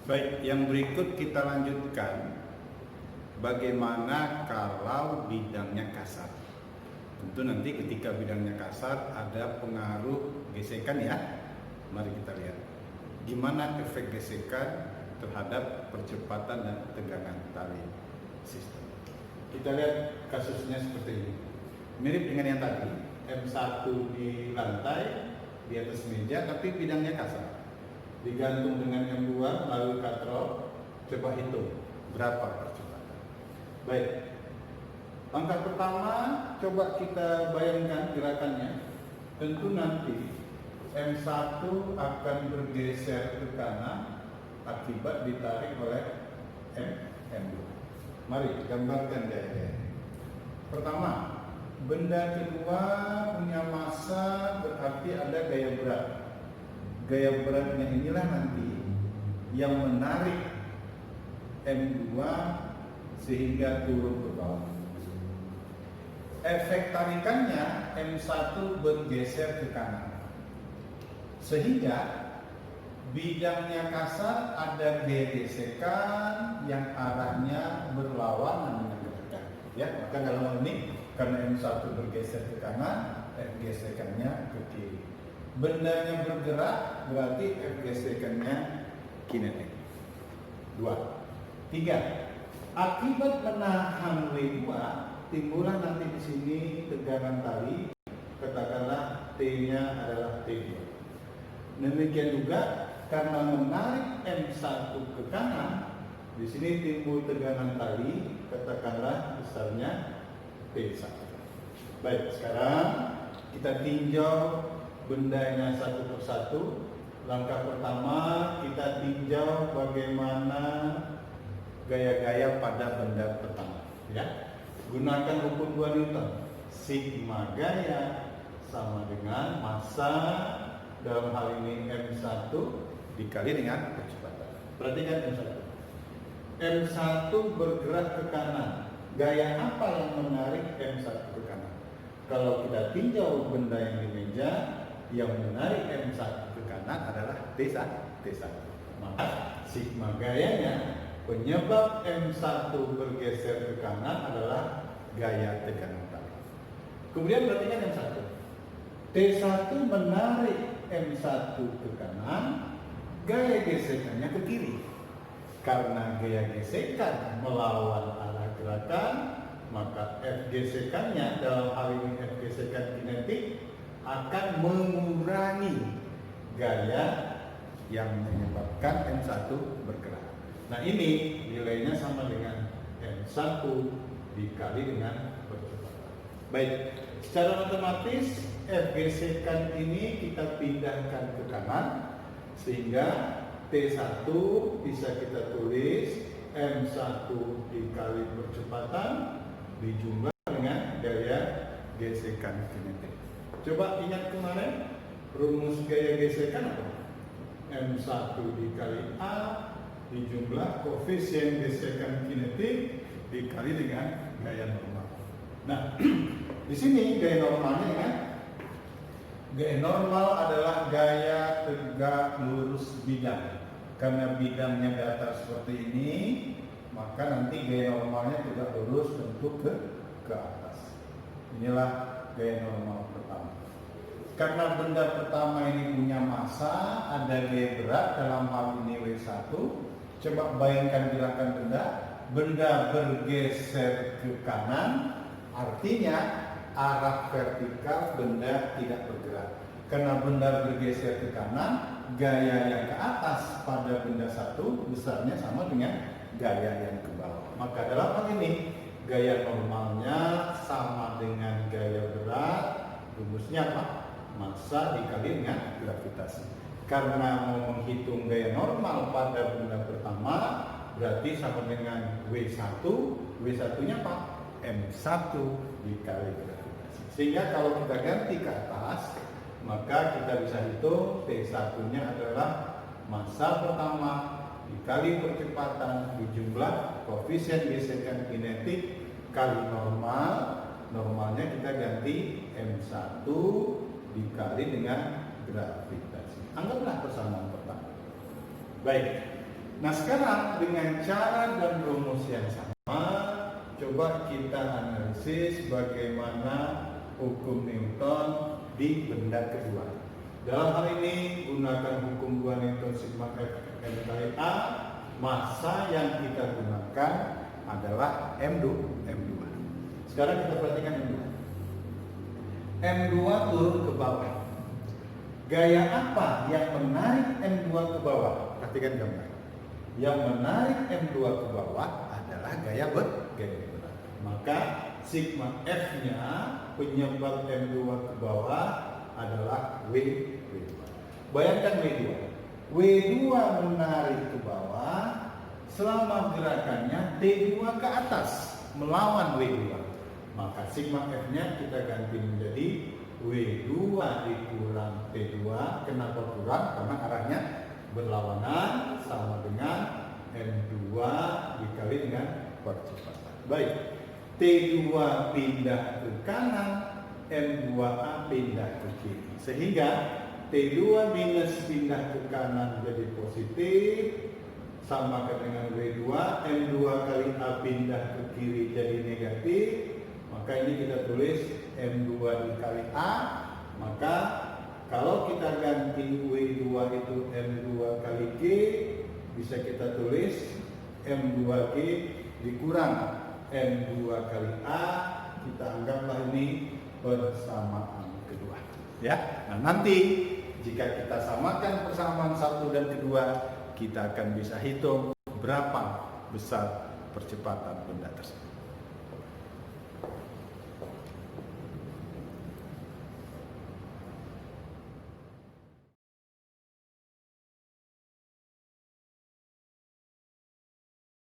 Baik, yang berikut kita lanjutkan. Bagaimana kalau bidangnya kasar? Tentu nanti ketika bidangnya kasar ada pengaruh gesekan ya. Mari kita lihat gimana efek gesekan terhadap percepatan dan tegangan tali sistem. Kita lihat kasusnya seperti ini. Mirip dengan yang tadi, M1 di lantai di atas meja tapi bidangnya kasar. Digantung dengan M2 melalui katrol. Coba hitung berapa percepatan. Baik, langkah pertama coba kita bayangkan gerakannya. Tentu nanti M1 akan bergeser ke kanan akibat ditarik oleh M2. Mari gambarkan gaya-gaya. Pertama, benda kedua punya massa, berarti ada gaya berat. Gaya beratnya inilah nanti yang menarik M2 sehingga turun ke bawah. Efek tarikannya M1 bergeser ke kanan, sehingga bidangnya kasar ada gaya gesekan yang arahnya berlawanan dengan gerakan. Ya, maka dalam hal ini karena M1 bergeser ke kanan, gesekannya ke kiri. Bendanya bergerak, berarti gesekannya kinetik. 2. 3. Akibat menahan W2, timbullah nanti di sini tegangan tali, katakanlah T-nya adalah T2. Demikian juga karena menarik M1 ke kanan, di sini timbul tegangan tali, katakanlah besarnya T1. Baik, sekarang kita tinjau bendanya satu persatu. Langkah pertama kita tinjau bagaimana gaya-gaya pada benda pertama. Ya, gunakan hukum 2 Newton. Sigma gaya sama dengan massa, dalam hal ini M1 dikali dengan kecepatan. Perhatikan M1. M1 bergerak ke kanan. Gaya apa yang menarik M1 ke kanan? Kalau kita tinjau benda yang di meja, yang menarik M1 ke kanan adalah T1. Maka sigma gayanya, penyebab M1 bergeser ke kanan adalah gaya tegangan tali. Kemudian perhatikan M1. T1 menarik M1 ke kanan, gaya gesekannya ke kiri. Karena gaya gesekan melawan arah gerakan, maka F gesekannya, dalam hal ini F gesekan kinetik, akan mengurangi gaya yang menyebabkan M1 bergerak. Nah, ini nilainya sama dengan M1 dikali dengan percepatan. Baik, secara otomatis F gesekan ini kita pindahkan ke kanan, sehingga T1 bisa kita tulis M1 dikali percepatan dijumlah dengan gaya gesekan kinetik. Coba ingat kemarin rumus gaya gesekan apa? M1 dikali A dijumlah koefisien gesekan kinetik dikali dengan gaya normal. Nah, di sini gaya normalnya kan? Gaya normal adalah gaya tegak lurus bidang. Karena bidangnya datar seperti ini, maka nanti gaya normalnya tegak lurus tentu ke atas. Inilah gaya normal pertama. Karena benda pertama ini punya massa, ada gaya berat, dalam hal ini W1. Coba bayangkan gerakan benda. Benda bergeser ke kanan, artinya arah vertikal benda tidak bergerak. Karena benda bergeser ke kanan, gaya yang ke atas pada benda satu besarnya sama dengan gaya yang ke bawah. Maka dalam hal ini gaya normalnya sama dengan gaya berat. Rumusnya apa? Massa dikali dengan gravitasi. Karena mau menghitung gaya normal pada benda pertama, berarti sama dengan W1. W1-nya apa? M1 dikali gravitasi. Sehingga kalau kita ganti ke atas, maka kita bisa hitung T1-nya adalah massa pertama dikali percepatan dijumlah koefisien gesekan kinetik kali normal. Normalnya kita ganti M1 dikali dengan gravitasi. Anggaplah persamaan pertama. Baik, Nah sekarang dengan cara dan rumus yang sama, coba kita analisis bagaimana hukum Newton di benda kedua. Dalam hal ini gunakan hukum 2 Newton sigma F M kali A. Massa yang kita gunakan adalah M2. Sekarang kita perhatikan M2. M2 turun ke bawah. Gaya apa yang menarik M2 ke bawah? Perhatikan gambar. Yang menarik M2 ke bawah adalah gaya berat. Maka sigma F-nya penyebab M2 ke bawah adalah W2. Bayangkan W2. W2 menarik ke bawah selama gerakannya T2 ke atas melawan W2. Maka sigma F-nya kita ganti menjadi W2 dikurang T2. Kenapa kurang? Karena arahnya berlawanan, sama dengan M2 dikali dengan percepatan. Baik, T2 pindah ke kanan, M2A pindah ke kiri. Sehingga T2 minus pindah ke kanan jadi positif, sama dengan W2. M2 kali A pindah ke kiri jadi negatif. Maka ini kita tulis M2 dikali A. Maka kalau kita ganti W2 itu M2 kali G, bisa kita tulis M2G dikurang M2 kali A. Kita anggaplah ini persamaan kedua. Ya, nah nanti jika kita samakan persamaan 1 dan kedua, kita akan bisa hitung berapa besar percepatan benda tersebut.